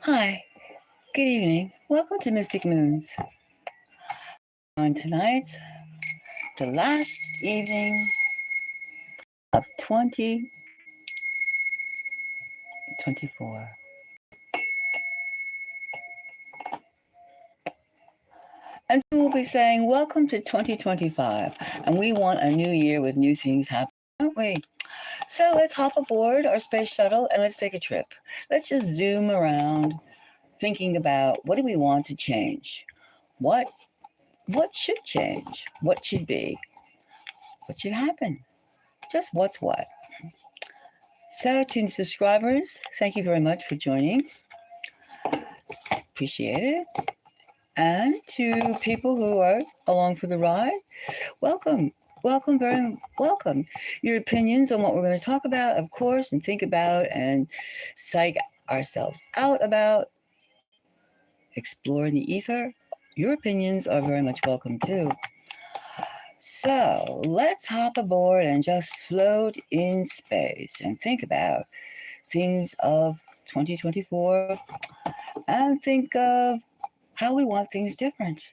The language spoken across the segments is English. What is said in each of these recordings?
Hi, good evening. Welcome to Mystic Moons. On tonight, the last evening of 2024. And so we'll be saying, welcome to 2025. And we want a new year with new things happening, don't we? So let's hop aboard our space shuttle and let's take a trip. Let's just zoom around thinking about what do we want to change? What should change? What should be? What should happen? Just what's what. So, to subscribers, thank you very much for joining. Appreciate it. And to people who are along for the ride, welcome. Welcome, very welcome. Your opinions on what we're going to talk about, of course, and think about and psych ourselves out about, explore the ether. Your opinions are very much welcome too. So let's hop aboard and just float in space and think about things of 2024 and think of how we want things different.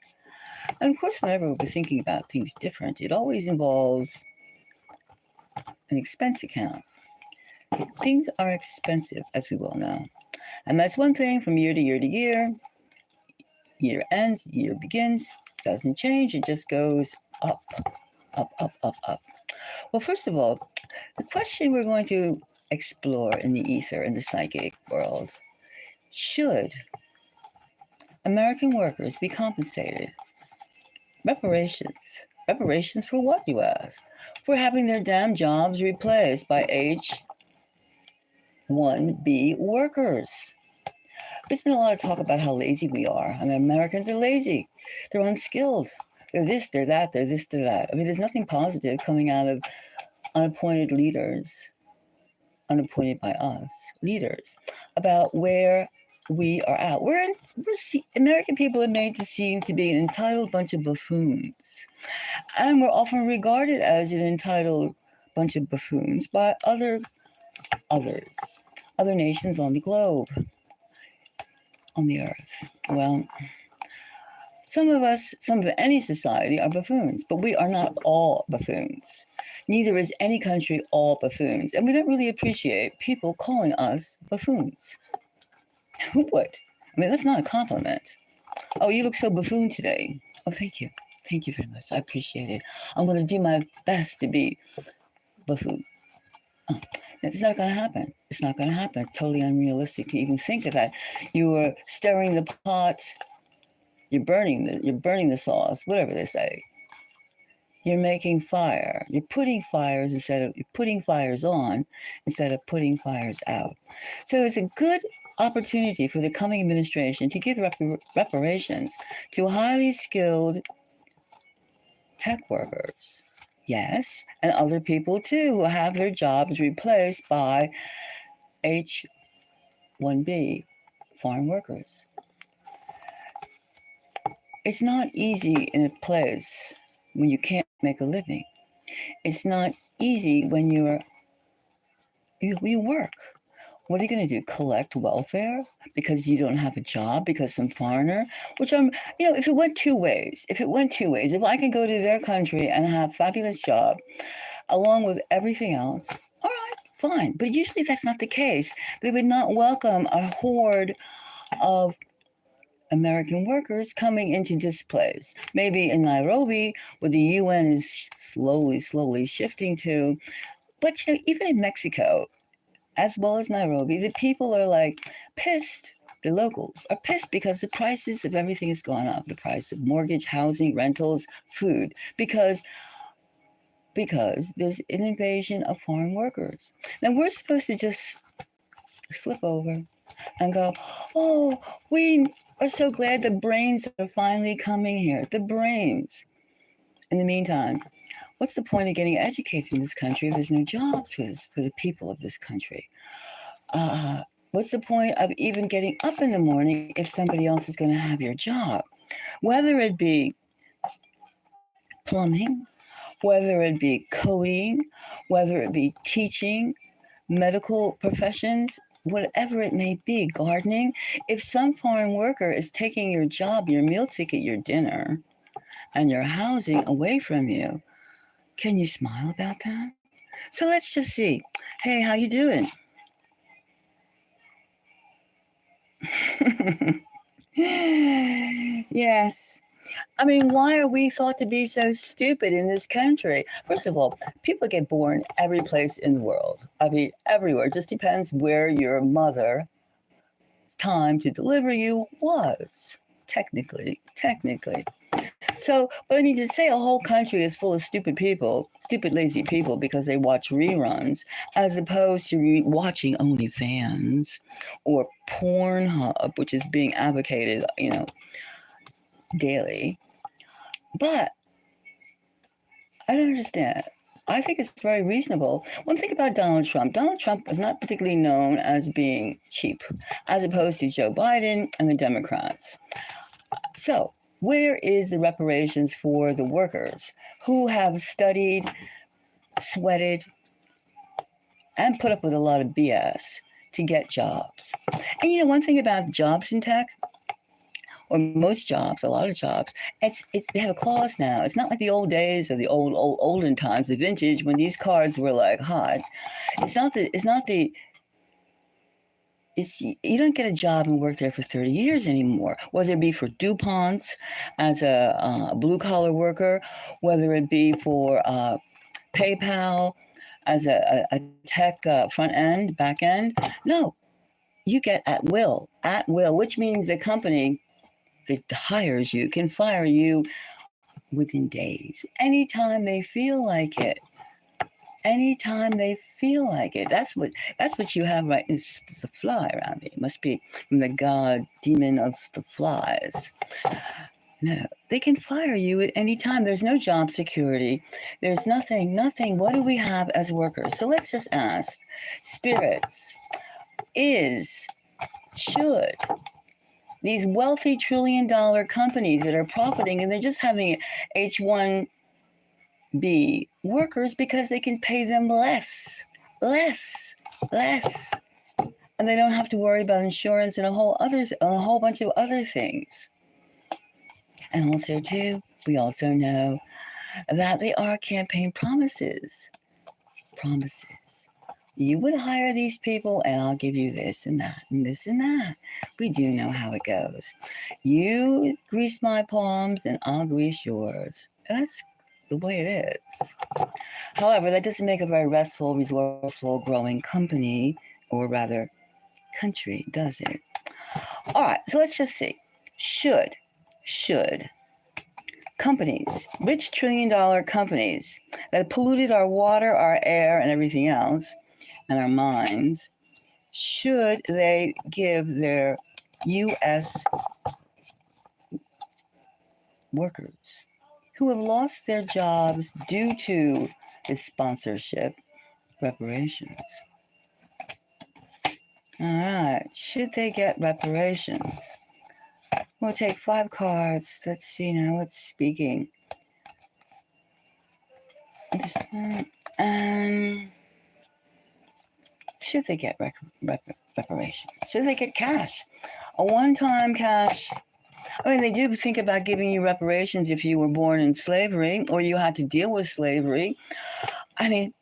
And of course, whenever we're thinking about things different, it always involves an expense account. Things are expensive, as we well know. And that's one thing from year to year to year. Year ends, year begins, doesn't change, it just goes up, up, up, up, up. Well, first of all, the question we're going to explore in the ether, in the psychic world, should American workers be compensated? Reparations. Reparations for what, you ask? For having their damn jobs replaced by H-1B workers. There's been a lot of talk about how lazy we are. I mean, Americans are lazy. They're unskilled. They're this, they're that, they're this, they're that. I mean, there's nothing positive coming out of unappointed leaders, unappointed by us, leaders, about where we are at. American people are made to seem to be an entitled bunch of buffoons. And we're often regarded as an entitled bunch of buffoons by other nations on the globe, on the earth. Well, some of any society are buffoons, but we are not all buffoons. Neither is any country all buffoons. And we don't really appreciate people calling us buffoons. Who would? I mean, that's not a compliment. Oh, you look so buffoon today. Oh, thank you. Thank you very much. I appreciate it. I'm going to do my best to be buffoon. It's not going to happen. It's not going to happen. It's totally unrealistic to even think of that. You are stirring the pot. You're burning the sauce, whatever they say. You're making fire. You're putting fires on instead of putting fires out. So it's a good opportunity for the coming administration to give reparations to highly skilled tech workers. Yes, and other people too who have their jobs replaced by H-1B foreign workers. It's not easy in a place when you can't make a living. It's not easy when you work. What are you going to do? Collect welfare because you don't have a job because some foreigner, if it went two ways, if I can go to their country and have a fabulous job along with everything else, all right, fine. But usually that's not the case. They would not welcome a horde of American workers coming into this place. Maybe in Nairobi, where the UN is slowly shifting to. But even in Mexico, as well as Nairobi, the people are like pissed. The locals are pissed because the prices of everything has gone up. The price of mortgage, housing, rentals, food, because there's an invasion of foreign workers. Now we're supposed to just slip over and go, oh, we are so glad the brains are finally coming here. The brains. In the meantime, what's the point of getting educated in this country if there's no jobs for the people of this country? What's the point of even getting up in the morning if somebody else is going to have your job? Whether it be plumbing, whether it be coding, whether it be teaching, medical professions, whatever it may be, gardening. If some foreign worker is taking your job, your meal ticket, your dinner, and your housing away from you, can you smile about that? So let's just see. Hey, how you doing? Yes. I mean, why are we thought to be so stupid in this country? First of all, people get born every place in the world. I mean, everywhere. It just depends where your mother's time to deliver you was, technically. Technically. So, but I mean, to say a whole country is full of stupid people, stupid, lazy people, because they watch reruns, as opposed to watching OnlyFans or Pornhub, which is being advocated, daily. But I don't understand. I think it's very reasonable. One thing about Donald Trump is not particularly known as being cheap, as opposed to Joe Biden and the Democrats. So, where is the reparations for the workers who have studied, sweated, and put up with a lot of BS to get jobs? And one thing about jobs in tech, or most jobs, a lot of jobs, it's they have a clause now. It's not like the old days or the olden times, the vintage when these cars were like hot. You don't get a job and work there for 30 years anymore, whether it be for DuPont's as a blue collar worker, whether it be for PayPal as a tech front end, back end. No, you get at will, which means the company that hires you can fire you within days, anytime they feel like it. Anytime they feel like it. That's what you have right. It's a fly around me. It must be from the god demon of the flies. No, they can fire you at any time. There's no job security. There's nothing. What do we have as workers? So let's just ask, spirits, should these wealthy trillion-dollar companies that are profiting and they're just having H-1B workers because they can pay them less, and they don't have to worry about insurance and a whole bunch of other things. And also, too, we also know that they are campaign promises. You would hire these people, and I'll give you this and that and this and that. We do know how it goes. You grease my palms, and I'll grease yours. That's the way it is. However, that doesn't make a very restful, resourceful, growing company, or rather, country, does it? All right, so let's just see. Should companies, rich trillion-dollar companies that have polluted our water, our air, and everything else, and our minds, should they give their U.S. workers who have lost their jobs due to this sponsorship reparations? All right, should they get reparations? We'll take 5 cards. Let's see now what's speaking. This one. Should they get reparations? Should they get cash? A one-time cash. I mean, they do think about giving you reparations if you were born in slavery or you had to deal with slavery. I mean,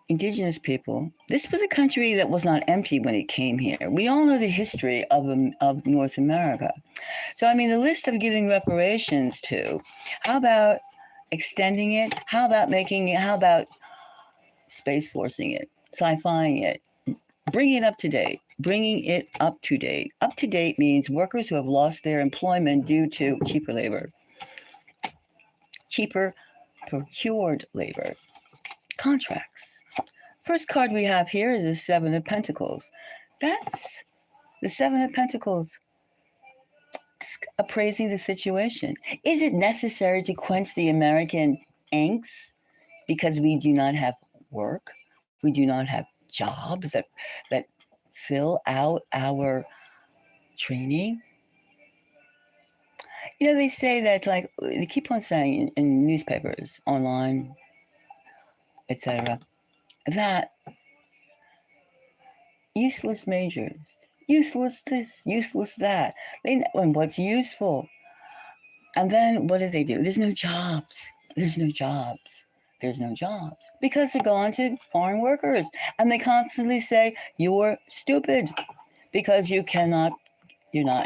indigenous people, this was a country that was not empty when it came here. We all know the history of North America. So, I mean, the list of giving reparations to, how about extending it? How about Space Forcing it, sci-fiing it, bringing it up to date. Up to date means workers who have lost their employment due to cheaper labor, cheaper procured labor, contracts. First card we have here is the 7 of Pentacles. That's the 7 of Pentacles appraising the situation. Is it necessary to quench the American angst because we do not have work? We do not have jobs that fill out our training? They say that, like, they keep on saying in newspapers, online, etc., that useless majors, useless this, useless that. And what's useful? And then what do? There's no jobs. There's no jobs. There's no jobs because they're gone to foreign workers, and they constantly say you're stupid because you're not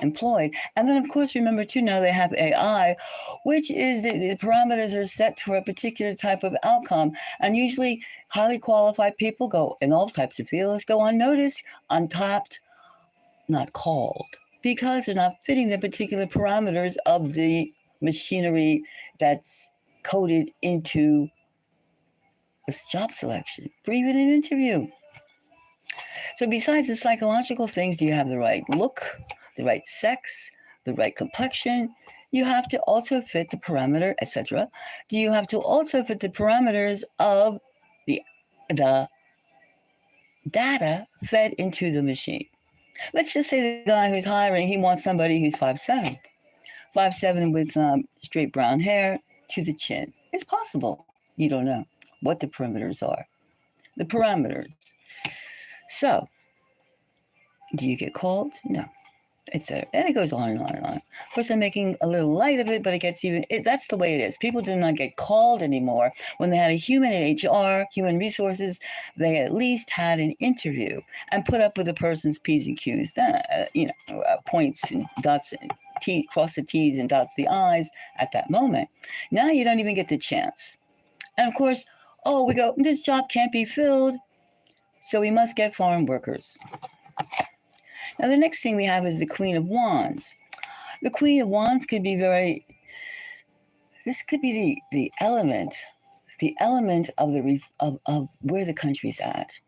employed. And then, of course, remember too, now they have AI, which is the parameters are set to a particular type of outcome. And usually highly qualified people go in all types of fields, go unnoticed, untapped, not called, because they're not fitting the particular parameters of the machinery that's coded into this job selection for even an interview. So besides the psychological things, do you have the right look, the right sex, the right complexion? You have to also fit the parameter, etc. Do you have to also fit the parameters of the data fed into the machine? Let's just say the guy who's hiring, he wants somebody who's 5'7", 5'7" with straight brown hair to the chin. It's possible. You don't know what the perimeters are. The parameters. So, do you get called? No, etc. And it goes on and on and on. Of course, I'm making a little light of it, but it gets that's the way it is. People do not get called anymore. When they had a human in HR, human resources, they at least had an interview and put up with the person's P's and Q's, points and dots and cross the T's and dots the I's at that moment. Now you don't even get the chance. And of course, we go, this job can't be filled, so we must get foreign workers. Now, the next thing we have is the Queen of Wands. The Queen of Wands could be this could be the element of where the country's at.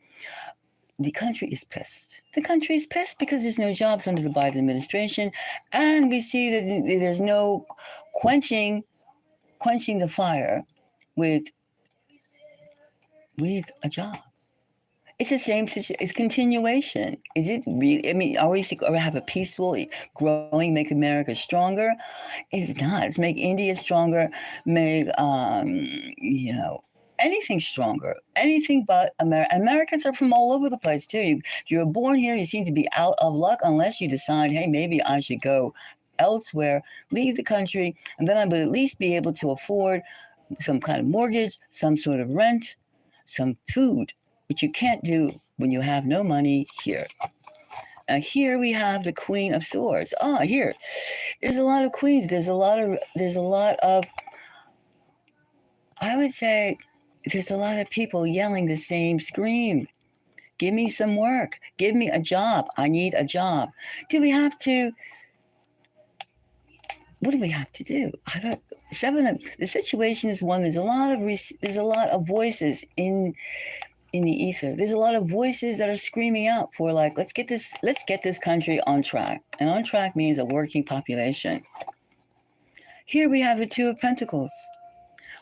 The country is pissed. The country is pissed because there's no jobs under the Biden administration, and we see that there's no quenching the fire with a job. It's the same situation. It's continuation. Is it really? I mean, are we have a peaceful, growing, make America stronger? It's not. It's make India stronger, make anything stronger. Anything but America. Americans are from all over the place too. You're born here. You seem to be out of luck unless you decide, hey, maybe I should go elsewhere, leave the country, and then I would at least be able to afford some kind of mortgage, some sort of rent, some food, which you can't do when you have no money here. Now here we have the Queen of Swords. Here, there's a lot of queens. There's a lot of, I would say, there's a lot of people yelling the same scream. Give me some work. Give me a job. I need a job. What do we have to do? The situation is one. There's a lot of voices in the ether. There's a lot of voices that are screaming out for let's get this country on track. And on track means a working population. Here we have the Two of Pentacles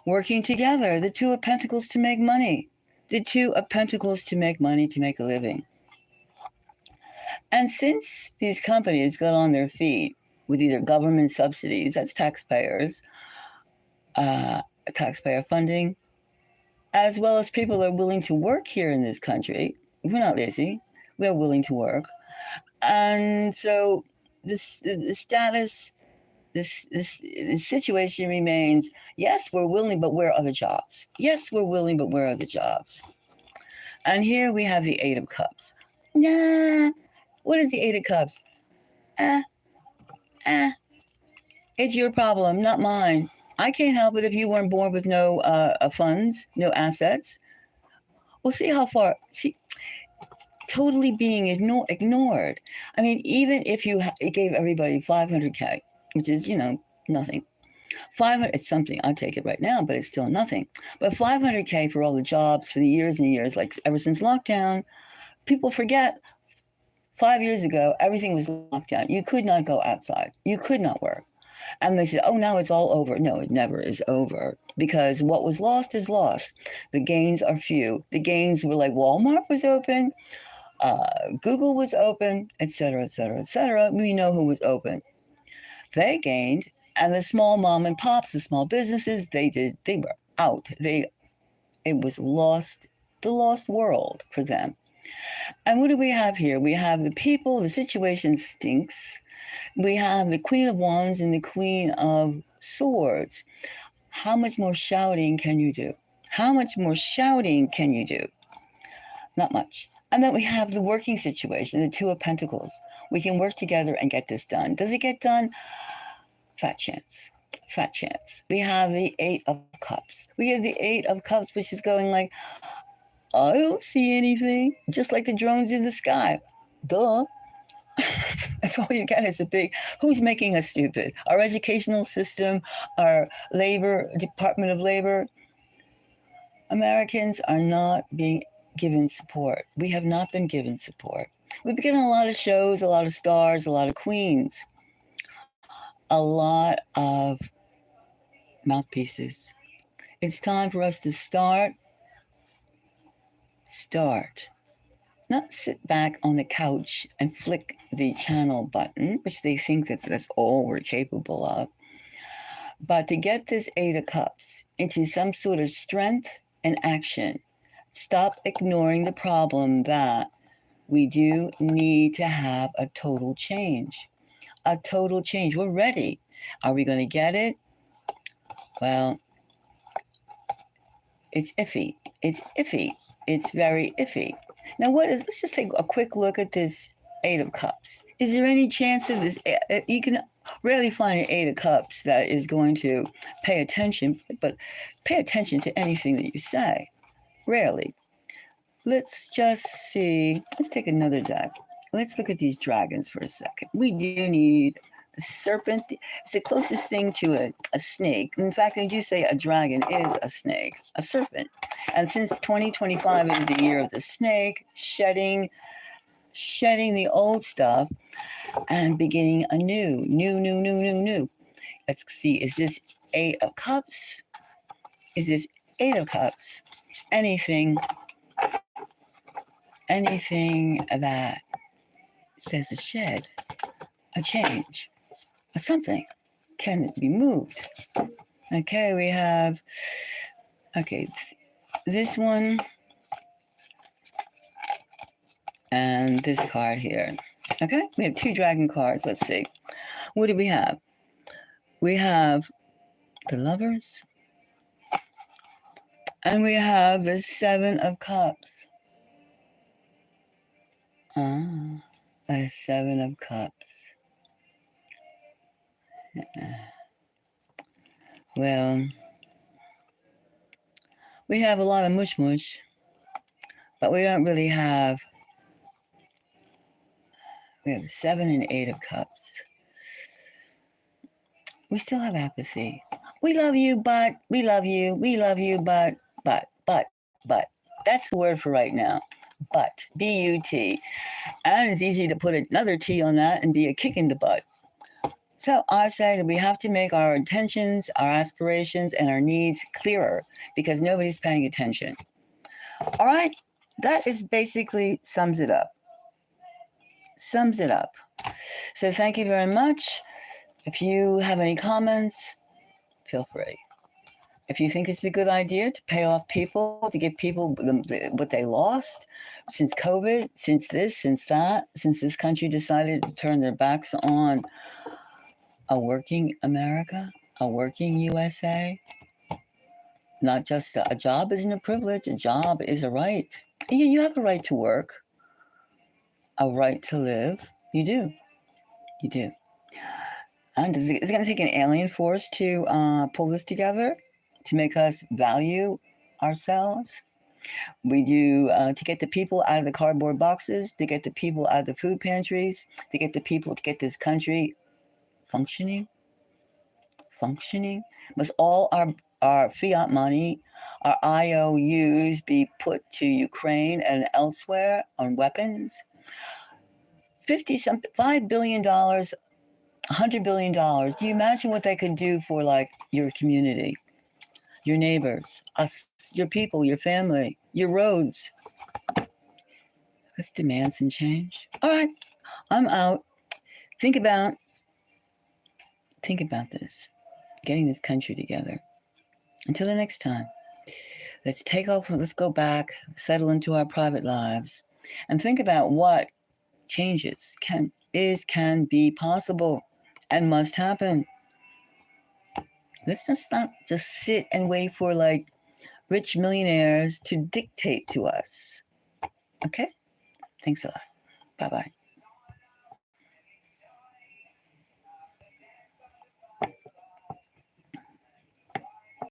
working together. The Two of Pentacles to make money. The Two of Pentacles to make money, to make a living. And since these companies got on their feet with either government subsidies, that's taxpayer funding, as well as people that are willing to work here in this country. We're not lazy. We're willing to work. And so the situation remains, yes, we're willing, but where are the jobs? Yes, we're willing, but where are the jobs? And here we have the Eight of Cups. Nah, what is the Eight of Cups? It's your problem, not mine. I can't help it if you weren't born with no funds, no assets. Well, see how far, totally being ignored. I mean, even if you gave everybody $500K, which is, nothing. 500, it's something, I'll take it right now, but it's still nothing. But $500K for all the jobs for the years and years, ever since lockdown, people forget 5 years ago, everything was locked down. You could not go outside. You could not work. And they said, now it's all over. No, it never is over, because what was lost is lost. The gains are few. The gains were Walmart was open, Google was open, et cetera, et cetera, et cetera. We know who was open. They gained, and the small mom and pops, the small businesses, they were out. It was lost, the lost world for them. And what do we have here? We have the people, the situation stinks. We have the Queen of Wands and the Queen of Swords. How much more shouting can you do? How much more shouting can you do? Not much. And then we have the working situation, the Two of Pentacles. We can work together and get this done. Does it get done? Fat chance. Fat chance. We have the Eight of Cups. We have the Eight of Cups, which is going like, I don't see anything. Just like the drones in the sky. Duh. That's all you get is a big, who's making us stupid? Our educational system, our labor, Department of Labor. Americans are not being given support. We have not been given support. We've been getting a lot of shows, a lot of stars, a lot of queens, a lot of mouthpieces. It's time for us to start. Not sit back on the couch and flick the channel button, which they think that that's all we're capable of, but to get this Eight of Cups into some sort of strength and action. Stop ignoring the problem that we do need to have a total change. A total change. We're ready. Are we going to get it? Well, it's iffy. It's iffy. It's very iffy. Now, let's just take a quick look at this Eight of Cups. Is there any chance of this? You can rarely find an Eight of Cups that is going to pay attention, but pay attention to anything that you say. Rarely. Let's just see. Let's take another deck. Let's look at these dragons for a second. We do need a serpent. It's the closest thing to a snake. In fact, I do say a dragon is a snake, a serpent. And since 2025 is the year of the snake, shedding the old stuff and beginning a new. Let's see, is this Eight of Cups? Is this Eight of Cups? Anything that says a shed, a change, or something can be moved. Okay, we have, this one and this card here. Okay, we have two dragon cards. Let's see. What do we have? We have the Lovers and we have the Seven of Cups. The Seven of Cups. Well, we have a lot of mush, but we don't really have. We have Seven and Eight of Cups. We still have apathy. We love you, but we love you. We love you, but. That's the word for right now. But, B-U-T. And it's easy to put another T on that and be a kick in the butt. So I say that we have to make our intentions, our aspirations, and our needs clearer because nobody's paying attention. All right? That is basically sums it up. So thank you very much. If you have any comments, feel free. If you think it's a good idea to pay off people, to give people what they lost since COVID, since this, since that, since this country decided to turn their backs on a working America, a working USA, not just a job isn't a privilege, a job is a right. You have a right to work, a right to live. You do. And it's going to take an alien force to pull this together, to make us value ourselves. We do to get the people out of the cardboard boxes, to get the people out of the food pantries, to get this country functioning. Must all our fiat money, our IOUs be put to Ukraine and elsewhere on weapons? $5 billion, $100 billion. Do you imagine what they could do for like your community? Your neighbors, us, your people, your family, your roads. Let's demand some change. All right, I'm out. Think about this. Getting this country together. Until the next time, let's take off. Let's go back, settle into our private lives, and think about what changes can be possible and must happen. Let's just not just sit and wait for like rich millionaires to dictate to us. Okay? Thanks a lot. Bye-bye.